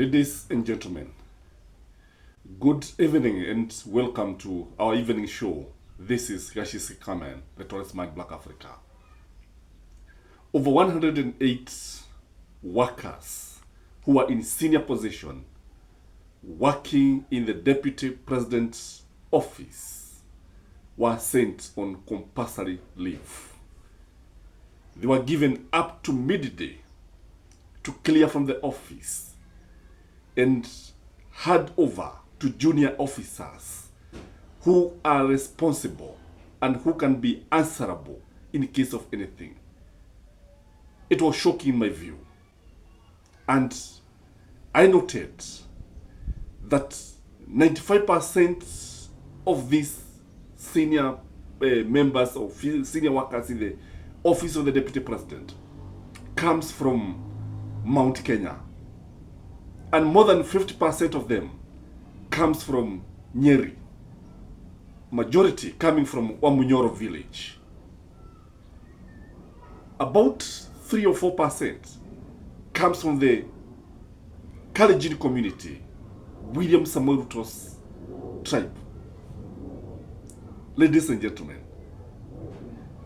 Ladies and gentlemen, good evening and welcome to our evening show. This is Gachagua, the Tourist Man Black Africa. Over 108 workers who are in senior position working in the Deputy President's office were sent on compulsory leave. They were given up to midday to clear from the office and hand over to junior officers who are responsible and who can be answerable in case of anything. It was shocking in my view. And I noted that 95% of these senior members or senior workers in the office of the Deputy President comes from Mount Kenya. And more than 50% of them comes from Nyeri. Majority coming from Wamunyoro village. About 3 or 4% comes from the Kalenjin community, William Samoei Ruto's tribe. Ladies and gentlemen,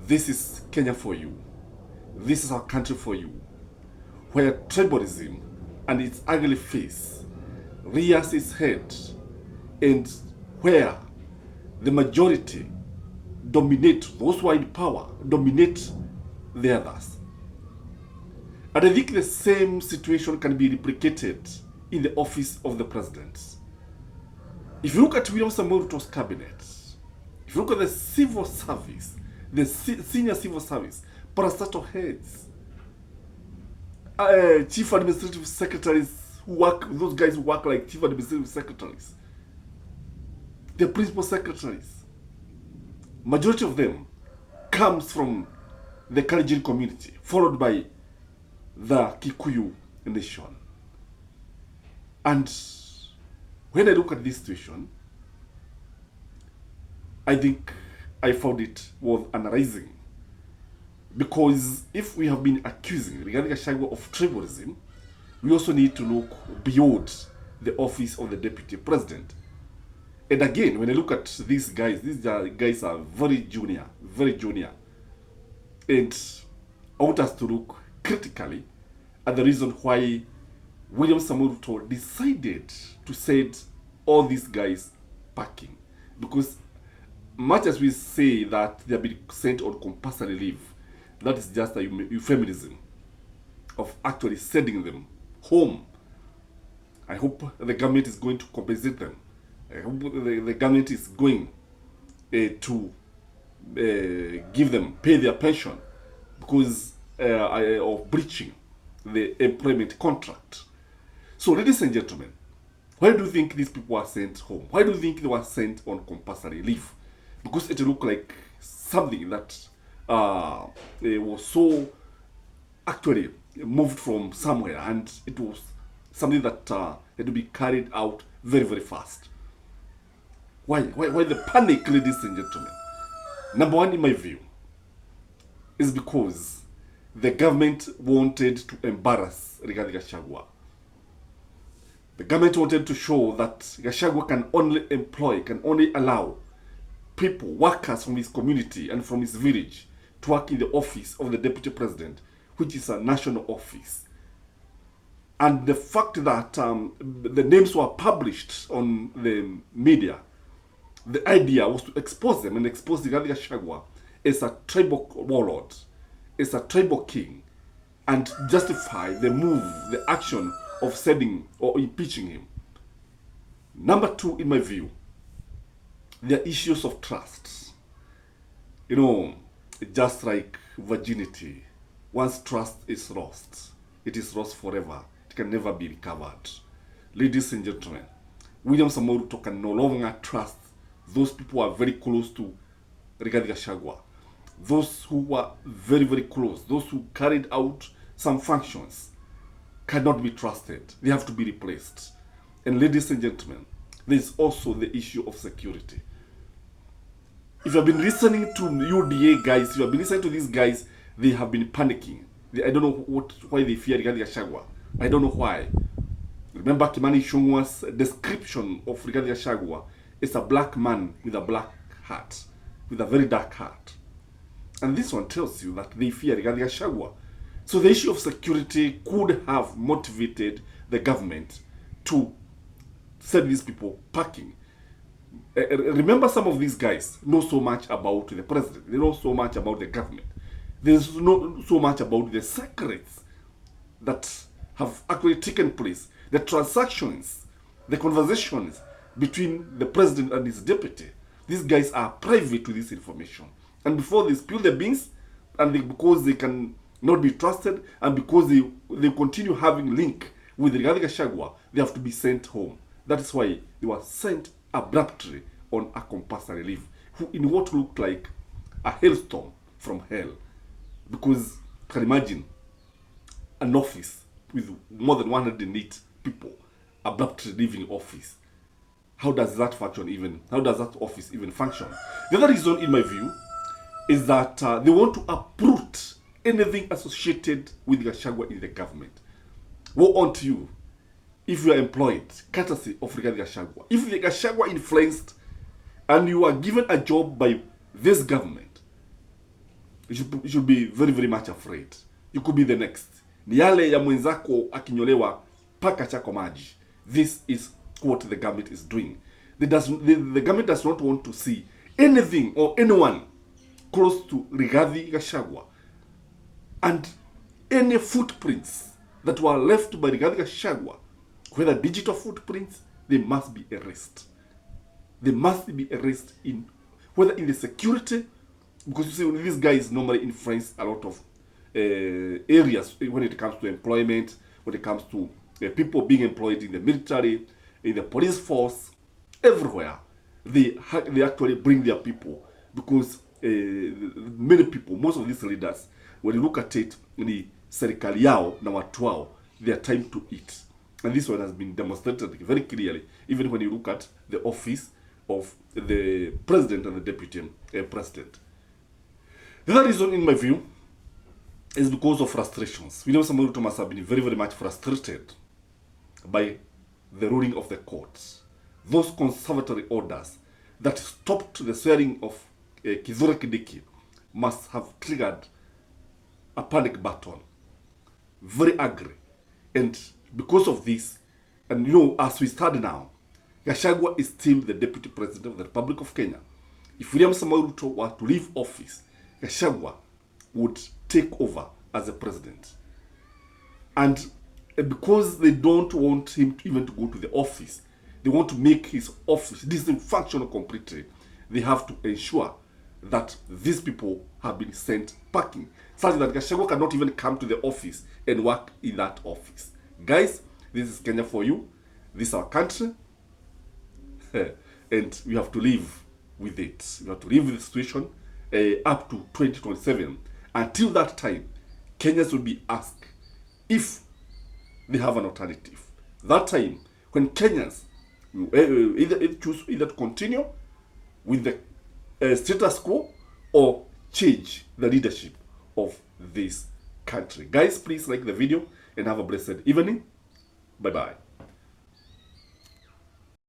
this is Kenya for you. This is our country for you, where tribalism and its ugly face rears its head, and where the majority dominate, those who are in power dominate the others. And I think the same situation can be replicated in the office of the president. If you look at William Samoei Ruto's cabinet, if you look at the civil service, the senior civil service, parastatal heads, chief administrative secretaries who work, those guys who work like chief administrative secretaries, the principal secretaries, majority of them comes from the Kalenjin community, followed by the Kikuyu nation. And when I look at this situation, I think I found it was analyzing. Because if we have been accusing Gachagua of tribalism, we also need to look beyond the office of the Deputy President. And again, when I look at these guys are very junior. And I want us to look critically at the reason why William Samoei Ruto decided to send all these guys packing. Because much as we say that they have been sent on compulsory leave, that is just a euphemism of actually sending them home. I hope the government is going to compensate them. I hope the government is going to give them, pay their pension because of breaching the employment contract. So, ladies and gentlemen, why do you think these people were sent home? Why do you think they were sent on compulsory leave? Because it looked like something that it was so actually moved from somewhere, and it was something that had to be carried out very, very fast. Why the panic, ladies and gentlemen? Number one, in my view, is because the government wanted to embarrass Gachagua. The government wanted to show that Gachagua can only allow people, workers from his community and from his village to work in the office of the Deputy President, which is a national office. And the fact that the names were published on the media, the idea was to expose them and expose the Gachagua as a tribal warlord, as a tribal king, and justify the move, the action of sending or impeaching him. Number two, in my view, there are issues of trust. Just like virginity, once trust is lost, it is lost forever. It can never be recovered. Ladies and gentlemen, William Samoei Ruto can no longer trust those people who are very close to Gachagua. Those who were very, very close, those who carried out some functions, cannot be trusted. They have to be replaced. And ladies and gentlemen, there is also the issue of security. If you have been listening to UDA guys, if you have been listening to these guys, they have been panicking. I don't know why they fear Gachagua. I don't know why. Remember Kimani Ichung'wah's description of Rigathi Gachagua is a black man with a black heart, with a very dark heart. And this one tells you that they fear Rigathi Gachagua. So the issue of security could have motivated the government to send these people packing. Remember, some of these guys know so much about the president. They know so much about the government. There's not so much about the secrets that have actually taken place, the transactions, the conversations between the president and his deputy. These guys are privy to this information. And before they spill the beans, and because they can not be trusted, and because they continue having link with Rigathi Gachagua, they have to be sent home. That is why they were sent abruptly on a compulsory leave, in what looked like a hailstorm from hell. Because you can imagine an office with more than 108 people abruptly leaving office. How does that function even? How does that office even function? The other reason, in my view, is that they want to uproot anything associated with Gachagua in the government. Woe unto you if you are employed courtesy of Rigathi Gachagua. If the Gachagua influenced and you are given a job by this government, you should be very, very much afraid. You could be the next. Ni yale ya mwenzako akinyolewa paka chako maji. This is what the government is doing. The government does not want to see anything or anyone close to Rigathi Gachagua. And any footprints that were left by Rigathi Gachagua, whether digital footprints, they must be erased. They must be erased whether in the security, because you see, these guys normally influence a lot of areas when it comes to employment, when it comes to people being employed in the military, in the police force, everywhere. They actually bring their people, because many people, most of these leaders, when you look at it, ni serikali yao na watu wao, their time to eat. And this one has been demonstrated very clearly, even when you look at the office of the president and the deputy president. The other reason, in my view, is because of frustrations. William Samoei Ruto must have been very, very much frustrated by the ruling of the courts. Those conservatory orders that stopped the swearing of Kithure Kindiki must have triggered a panic button. Very angry. And because of this, and you know, as we stand now, Gachagua is still the deputy president of the Republic of Kenya. If William Samoei Ruto were to leave office, Gachagua would take over as a president. And because they don't want him even to go to the office, they want to make his office dysfunctional completely, they have to ensure that these people have been sent packing, such that Gachagua cannot even come to the office and work in that office. Guys, this is Kenya for you. This is our country. And we have to live with it. We have to live with the situation up to 2027. Until that time, Kenyans will be asked if they have an alternative. That time, when Kenyans will choose either to continue with the status quo or change the leadership of this country. Guys, please like the video and have a blessed evening. Bye-bye.